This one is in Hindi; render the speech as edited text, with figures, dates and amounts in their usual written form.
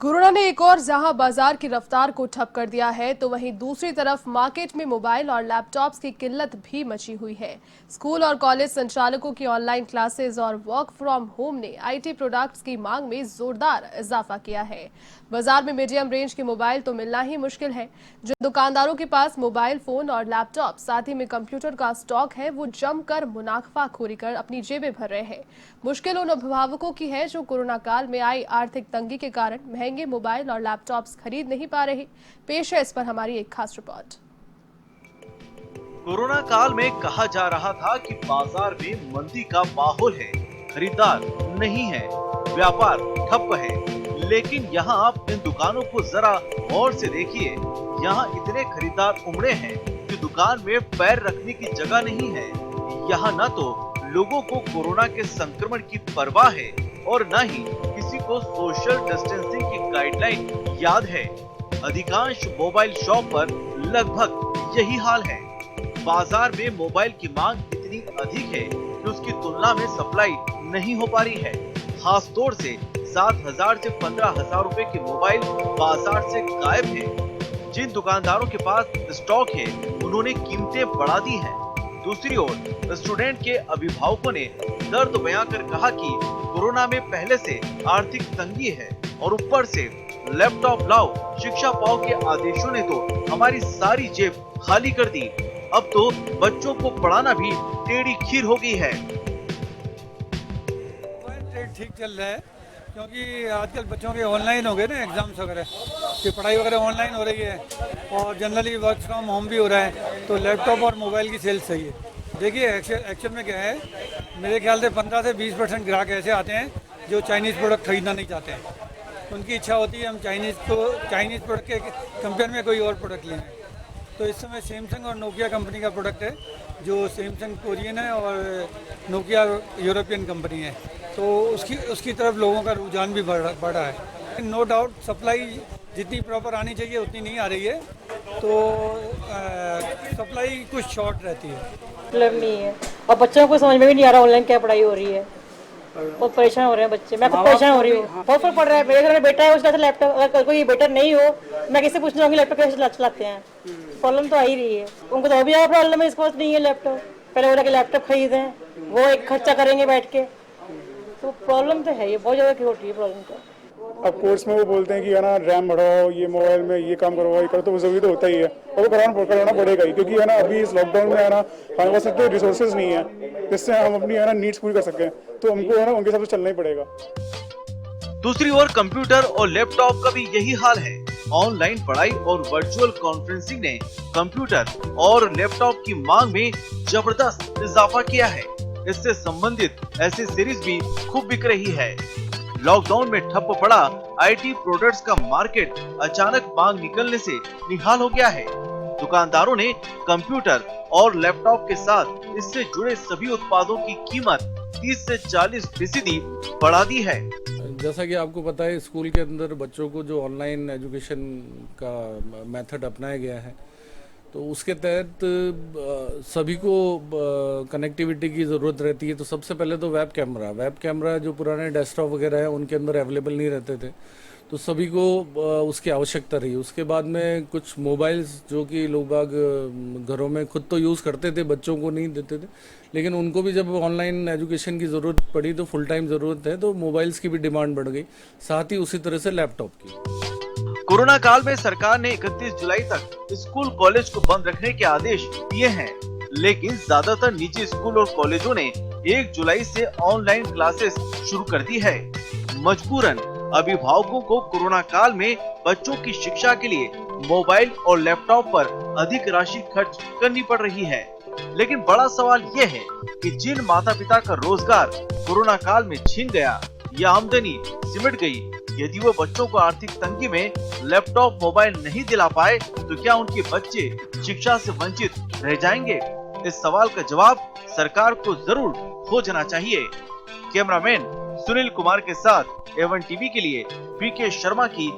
कोरोना ने एक और जहां बाजार की रफ्तार को ठप कर दिया है, तो वहीं दूसरी तरफ मार्केट में मोबाइल और लैपटॉप्स की किल्लत भी मची हुई है। स्कूल और कॉलेज संचालकों की ऑनलाइन क्लासेस और वर्क फ्रॉम होम ने आईटी प्रोडक्ट्स की मांग में जोरदार इजाफा किया है। बाजार में मीडियम रेंज के मोबाइल तो मिलना ही मुश्किल है। जिन दुकानदारों के पास मोबाइल फोन और लैपटॉप साथ ही में कंप्यूटर का स्टॉक है, वो जमकर मुनाफाखोरी कर अपनी जेबें भर रहे हैं। मुश्किल उन अभिभावकों की है जो कोरोना काल में आई आर्थिक तंगी के कारण महंगे मोबाइल और लैपटॉप्स खरीद नहीं पा रहे। पेश है इस पर हमारी एक खास रिपोर्ट। कोरोना काल में कहा जा रहा था कि बाजार में मंदी का माहौल है, खरीदार नहीं है, व्यापार ठप है। लेकिन यहाँ आप इन दुकानों को जरा गौर से देखिए। यहाँ इतने खरीदार उमड़े हैं कि दुकान में पैर रखने की जगह नहीं है। यहाँ न तो लोगों को कोरोना के संक्रमण की परवाह है और न ही किसी को सोशल डिस्टेंसिंग की गाइडलाइन याद है। अधिकांश मोबाइल शॉप पर लगभग यही हाल है। बाजार में मोबाइल की मांग इतनी अधिक है कि उसकी तुलना में सप्लाई नहीं हो पा रही है। खास तौर से 7,000 से 15,000 रुपए के मोबाइल बाजार से गायब हैं। जिन दुकानदारों के पास स्टॉक है, उन्होंने कीमतें बढ़ा दी हैं। दूसरी ओर स्टूडेंट के अभिभावकों ने दर्द बयां कर कहा कि कोरोना में पहले से आर्थिक तंगी है और ऊपर से लैपटॉप लाओ, शिक्षा पाओ के आदेशों ने तो हमारी सारी जेब खाली कर दी। अब तो बच्चों को पढ़ाना भी टेढ़ी खीर हो गई है। ठीक चल रहा है क्योंकि आजकल बच्चों के ऑनलाइन हो गए ना एग्जाम्स वगैरह, कि पढ़ाई वगैरह ऑनलाइन हो रही है और जनरली वर्क फ्रॉम होम भी हो रहा है, तो लैपटॉप और मोबाइल की सेल सही है। देखिए एक्चुअल में क्या है, मेरे ख्याल से 15 से 20% ग्राहक ऐसे आते हैं जो चाइनीज़ प्रोडक्ट खरीदना नहीं चाहते हैं। उनकी इच्छा होती है हम चाइनीज़ प्रोडक्ट के कंपेयर में कोई और प्रोडक्ट लें। तो इस समय सैमसंग और नोकिया कंपनी का प्रोडक्ट है, जो सैमसंग कोरियन है और नोकिया यूरोपियन कंपनी है, तो उसकी तरफ लोगों का रुझान भी बढ़ा है। नो डाउट सप्लाई जितनी प्रॉपर आनी चाहिए उतनी नहीं आ रही है, तो सप्लाई कुछ शॉर्ट रहती है। मतलब नहीं है और बच्चों को समझ में भी नहीं आ रहा ऑनलाइन क्या पढ़ाई हो रही है। बहुत परेशान हो रहे हैं बच्चे, मैं खुद परेशान हो रही हूँ। बहुत फर्क पड़ रहा है। मेरे घर में बेटा है, उसका लैपटॉप, अगर कोई बेटा नहीं हो मैं किससे पूछना चाहूँगी लैपटॉप कैसे चलाते हैं। प्रॉब्लम तो आ ही रही है। उनको तो अभी ज़्यादा प्रॉब्लम है, इसके पास नहीं है लैपटॉप। पहले बोला कि लैपटॉप खरीदें, वो एक खर्चा करेंगे बैठ के, तो प्रॉब्लम तो है, ये बहुत ज़्यादा होती है प्रॉब्लम तो। अब कोर्स में वो बोलते हैं कि है ना रैम बढ़ाओ, ये मोबाइल में ये काम करवाओ, ये करो, तो जरूरी तो होता ही है और वो कराना पड़ेगा ही, क्योंकि है ना अभी इस लॉकडाउन में है ना हमारे पास इतने रिसोर्सेज नहीं है जिससे हम अपनी है ना नीड्स पूरी कर सकें, तो हमको है ना उनके हिसाब से चलना ही पड़ेगा। दूसरी ओर कंप्यूटर और लैपटॉप का भी यही हाल है। ऑनलाइन पढ़ाई और वर्चुअल कॉन्फ्रेंसिंग ने कंप्यूटर और लैपटॉप की मांग में जबरदस्त इजाफा किया है। इससे संबंधित ऐसी सीरीज भी खूब बिक रही है। लॉकडाउन में ठप पड़ा आईटी प्रोडक्ट्स का मार्केट अचानक मांग निकलने से निहाल हो गया है। दुकानदारों ने कंप्यूटर और लैपटॉप के साथ इससे जुड़े सभी उत्पादों की कीमत 30 से 40% बढ़ा दी है। जैसा कि आपको पता है, स्कूल के अंदर बच्चों को जो ऑनलाइन एजुकेशन का मेथड अपनाया गया है, तो उसके तहत सभी को कनेक्टिविटी की ज़रूरत रहती है। तो सबसे पहले तो वेब कैमरा जो पुराने डेस्कटॉप वगैरह हैं उनके अंदर अवेलेबल नहीं रहते थे, तो सभी को उसकी आवश्यकता रही। उसके बाद में कुछ मोबाइल्स जो कि लोग बाग घरों में खुद तो यूज़ करते थे, बच्चों को नहीं देते थे, लेकिन उनको भी जब ऑनलाइन एजुकेशन की ज़रूरत पड़ी तो फुल टाइम ज़रूरत है, तो मोबाइल्स की भी डिमांड बढ़ गई, साथ ही उसी तरह से लैपटॉप की। कोरोना काल में सरकार ने 31 जुलाई तक स्कूल कॉलेज को बंद रखने के आदेश दिए हैं, लेकिन ज्यादातर निजी स्कूल और कॉलेजों ने 1 जुलाई से ऑनलाइन क्लासेस शुरू कर दी है। मजबूरन अभिभावकों को कोरोना काल में बच्चों की शिक्षा के लिए मोबाइल और लैपटॉप पर अधिक राशि खर्च करनी पड़ रही है। लेकिन बड़ा सवाल ये है कि जिन माता पिता का रोजगार कोरोना काल में छिन गया या आमदनी सिमट गई, यदि वो बच्चों को आर्थिक तंगी में लैपटॉप मोबाइल नहीं दिला पाए, तो क्या उनके बच्चे शिक्षा से वंचित रह जाएंगे? इस सवाल का जवाब सरकार को जरूर खोजना चाहिए। कैमरामैन सुनील कुमार के साथ A1 टीवी के लिए पीके शर्मा की